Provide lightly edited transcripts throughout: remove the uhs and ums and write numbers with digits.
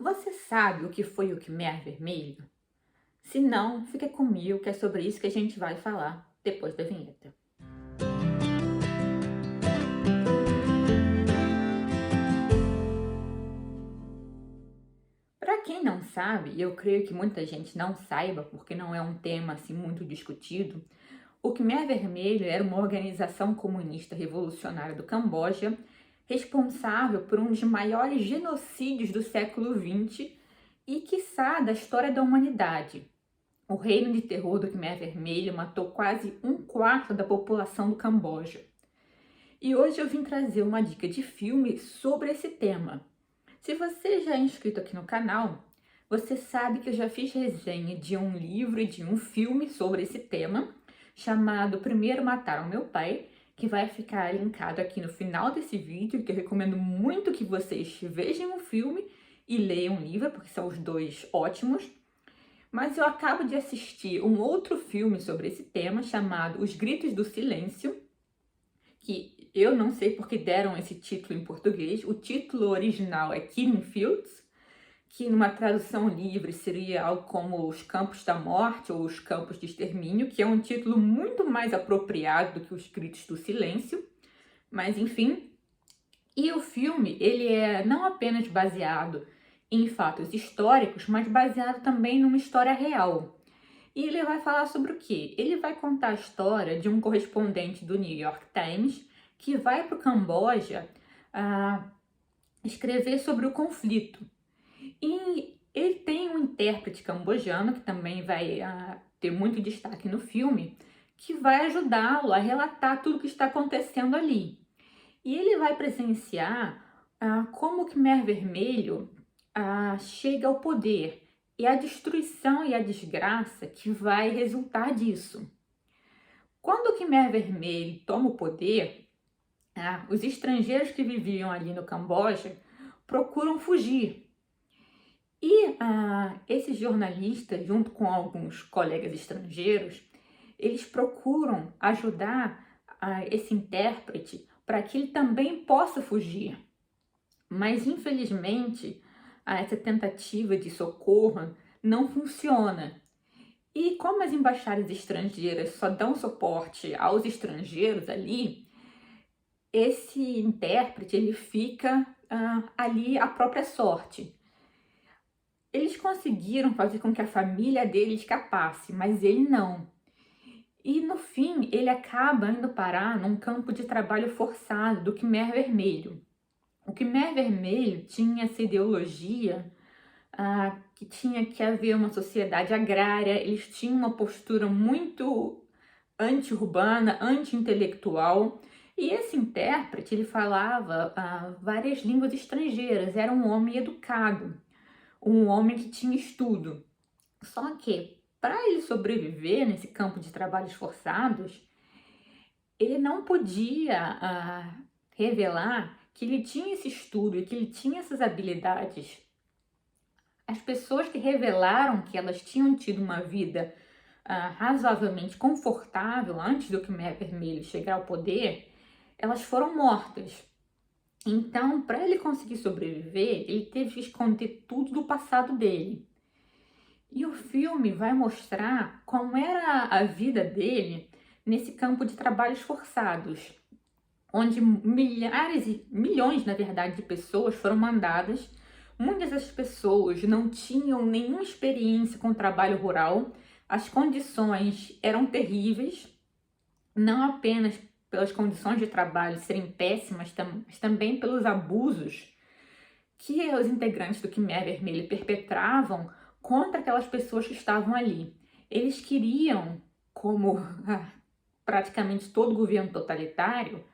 Você sabe o que foi o Khmer Vermelho? Se não, fica comigo que é sobre isso que a gente vai falar depois da vinheta. Para quem não sabe, e eu creio que muita gente não saiba, porque não é um tema assim muito discutido, o Khmer Vermelho era uma organização comunista revolucionária do Camboja, responsável por um dos maiores genocídios do século XX e, quiçá, da história da humanidade. O reino de terror do Khmer Vermelho matou quase um quarto da população do Camboja. E hoje eu vim trazer uma dica de filme sobre esse tema. Se você já é inscrito aqui no canal, você sabe que eu já fiz resenha de um livro e de um filme sobre esse tema, chamado Primeiro Mataram Meu Pai, que vai ficar linkado aqui no final desse vídeo, que eu recomendo muito que vocês vejam o filme e leiam o livro, porque são os dois ótimos. Mas eu acabo de assistir um outro filme sobre esse tema, chamado Os Gritos do Silêncio, que eu não sei porque deram esse título em português. O título original é Killing Fields, que numa tradução livre seria algo como Os Campos da Morte ou Os Campos de Extermínio, que é um título muito mais apropriado do que Os Gritos do Silêncio. Mas enfim, e o filme, ele é não apenas baseado em fatos históricos, mas baseado também numa história real. E ele vai falar sobre o quê? Ele vai contar a história de um correspondente do New York Times que vai para o Camboja escrever sobre o conflito. E ele tem um intérprete cambojano, que também vai ter muito destaque no filme, que vai ajudá-lo a relatar tudo o que está acontecendo ali. E ele vai presenciar como o Khmer Vermelho chega ao poder e a destruição e a desgraça que vai resultar disso. Quando o Khmer Vermelho toma o poder, os estrangeiros que viviam ali no Camboja procuram fugir. E esses jornalistas, junto com alguns colegas estrangeiros, eles procuram ajudar esse intérprete para que ele também possa fugir. Mas, infelizmente, essa tentativa de socorro não funciona. E como as embaixadas estrangeiras só dão suporte aos estrangeiros ali, esse intérprete ele fica ali à própria sorte. Eles conseguiram fazer com que a família dele escapasse, mas ele não. E no fim, ele acaba indo parar num campo de trabalho forçado do Khmer Vermelho. O Khmer Vermelho tinha essa ideologia que tinha que haver uma sociedade agrária, eles tinham uma postura muito anti-urbana, anti-intelectual, e esse intérprete, ele falava várias línguas estrangeiras, era um homem educado, um homem que tinha estudo. Só que, para ele sobreviver nesse campo de trabalhos forçados, ele não podia revelar que ele tinha esse estudo e que ele tinha essas habilidades. As pessoas que revelaram que elas tinham tido uma vida razoavelmente confortável antes do Khmer Vermelho chegar ao poder, elas foram mortas. Então, para ele conseguir sobreviver, ele teve que esconder tudo do passado dele. E o filme vai mostrar como era a vida dele nesse campo de trabalhos forçados, onde milhares e milhões, na verdade, de pessoas foram mandadas. Muitas das pessoas não tinham nenhuma experiência com trabalho rural, as condições eram terríveis, não apenas pelas condições de trabalho serem péssimas, mas também pelos abusos que os integrantes do Khmer Vermelho perpetravam contra aquelas pessoas que estavam ali. Eles queriam, como praticamente todo governo totalitário,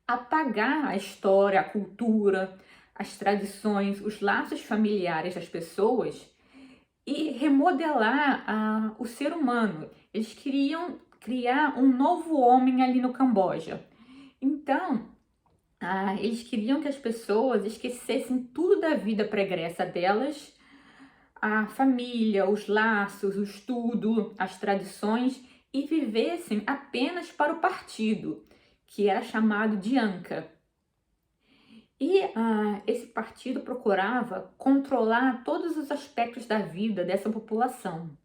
apagar a história, a cultura, as tradições, os laços familiares das pessoas e remodelar o ser humano. Eles queriam criar um novo homem ali no Camboja. Então, eles queriam que as pessoas esquecessem tudo da vida pregressa delas, a família, os laços, o estudo, as tradições, e vivessem apenas para o partido, que era chamado de Anca. E esse partido procurava controlar todos os aspectos da vida dessa população.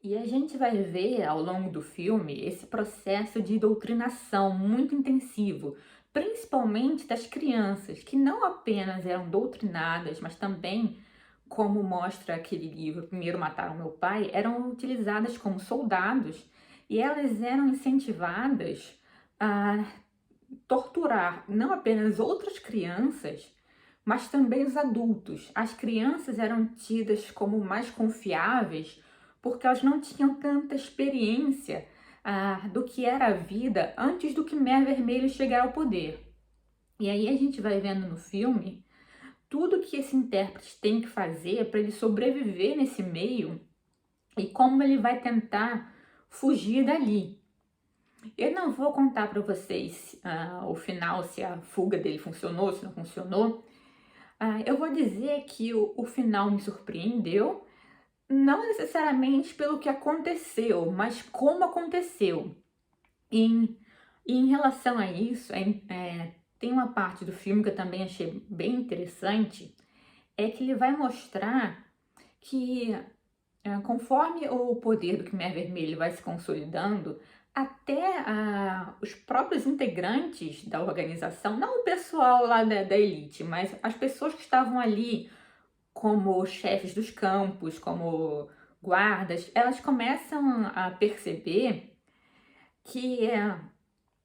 E a gente vai ver ao longo do filme esse processo de doutrinação muito intensivo, principalmente das crianças, que não apenas eram doutrinadas, mas também, como mostra aquele livro Primeiro Mataram Meu Pai, eram utilizadas como soldados e elas eram incentivadas a torturar não apenas outras crianças, mas também os adultos. As crianças eram tidas como mais confiáveis porque elas não tinham tanta experiência do que era a vida antes do Khmer Vermelho chegar ao poder. E aí a gente vai vendo no filme tudo que esse intérprete tem que fazer para ele sobreviver nesse meio e como ele vai tentar fugir dali. Eu não vou contar para vocês o final, se a fuga dele funcionou, se não funcionou. Eu vou dizer que o final me surpreendeu, não necessariamente pelo que aconteceu, mas como aconteceu. Em relação a isso, tem uma parte do filme que eu também achei bem interessante, é que ele vai mostrar que conforme o poder do Khmer Vermelho vai se consolidando, até os próprios integrantes da organização, não o pessoal lá da elite, mas as pessoas que estavam ali como chefes dos campos, como guardas, elas começam a perceber que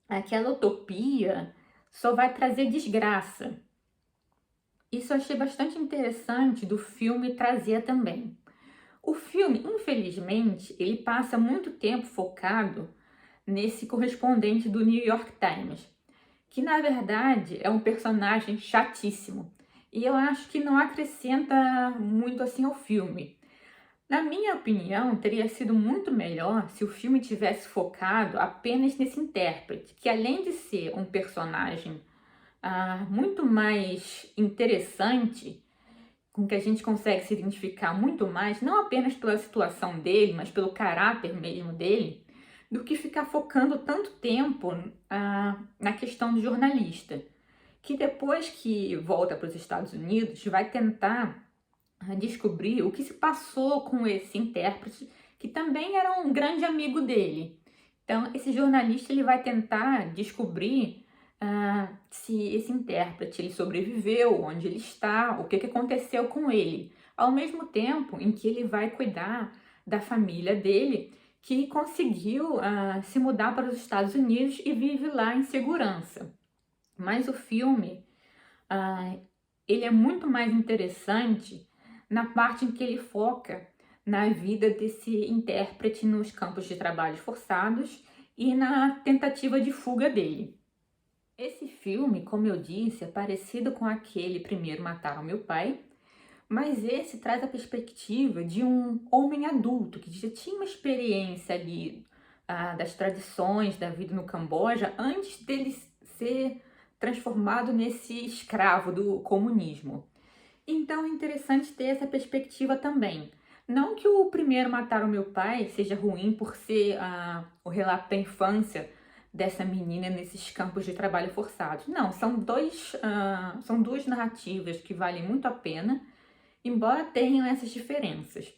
aquela utopia só vai trazer desgraça. Isso eu achei bastante interessante do filme trazer também. O filme, infelizmente, ele passa muito tempo focado nesse correspondente do New York Times, que na verdade é um personagem chatíssimo. E eu acho que não acrescenta muito assim ao filme. Na minha opinião, teria sido muito melhor se o filme tivesse focado apenas nesse intérprete, que além de ser um personagem muito mais interessante, com que a gente consegue se identificar muito mais, não apenas pela situação dele, mas pelo caráter mesmo dele, do que ficar focando tanto tempo na questão do jornalista, que depois que volta para os Estados Unidos vai tentar descobrir o que se passou com esse intérprete, que também era um grande amigo dele. Então, esse jornalista ele vai tentar descobrir se esse intérprete ele sobreviveu, onde ele está, o que aconteceu com ele, ao mesmo tempo em que ele vai cuidar da família dele, que conseguiu se mudar para os Estados Unidos e vive lá em segurança. Mas o filme, ele é muito mais interessante na parte em que ele foca na vida desse intérprete nos campos de trabalho forçados e na tentativa de fuga dele. Esse filme, como eu disse, é parecido com aquele Primeiro Mataram Meu Pai, mas esse traz a perspectiva de um homem adulto que já tinha uma experiência ali das tradições da vida no Camboja antes dele ser transformado nesse escravo do comunismo. Então é interessante ter essa perspectiva também. Não que o Primeiro Mataram Meu Pai seja ruim por ser o relato da infância dessa menina nesses campos de trabalho forçados. Não, são duas narrativas que valem muito a pena, embora tenham essas diferenças.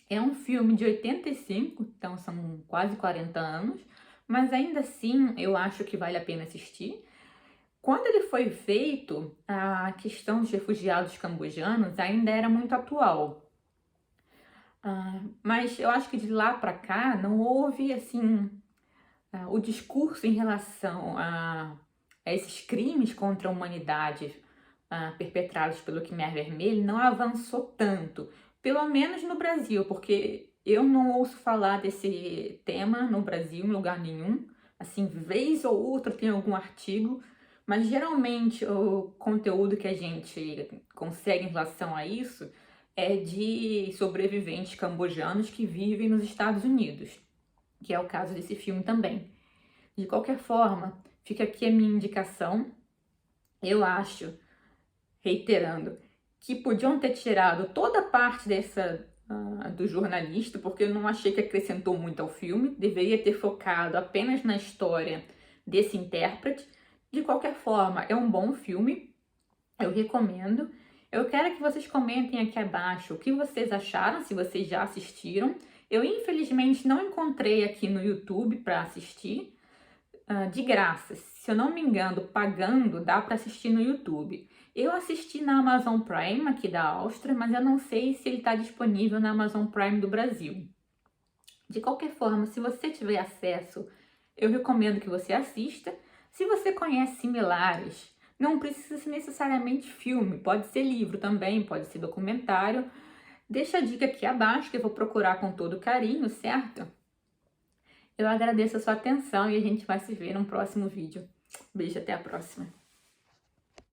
É um filme de 85, então são quase 40 anos, mas ainda assim eu acho que vale a pena assistir. Quando ele foi feito, a questão dos refugiados cambojanos ainda era muito atual. Mas eu acho que de lá para cá não houve assim o discurso em relação a esses crimes contra a humanidade perpetrados pelo Khmer Vermelho não avançou tanto, pelo menos no Brasil, porque eu não ouço falar desse tema no Brasil em lugar nenhum. Assim, vez ou outra tem algum artigo, mas geralmente o conteúdo que a gente consegue em relação a isso é de sobreviventes cambojanos que vivem nos Estados Unidos, que é o caso desse filme também. De qualquer forma, fica aqui a minha indicação. Eu acho, reiterando, que podiam ter tirado toda a parte do jornalista, porque eu não achei que acrescentou muito ao filme. Deveria ter focado apenas na história desse intérprete De qualquer forma, é um bom filme, eu recomendo. Eu quero que vocês comentem aqui abaixo o que vocês acharam, se vocês já assistiram. Eu, infelizmente, não encontrei aqui no YouTube para assistir de graça. Se eu não me engano, pagando, dá para assistir no YouTube. Eu assisti na Amazon Prime, aqui da Áustria, mas eu não sei se ele está disponível na Amazon Prime do Brasil. De qualquer forma, se você tiver acesso, eu recomendo que você assista. Se você conhece similares, não precisa ser necessariamente filme, pode ser livro também, pode ser documentário. Deixa a dica aqui abaixo que eu vou procurar com todo carinho, certo? Eu agradeço a sua atenção e a gente vai se ver no próximo vídeo. Beijo, até a próxima.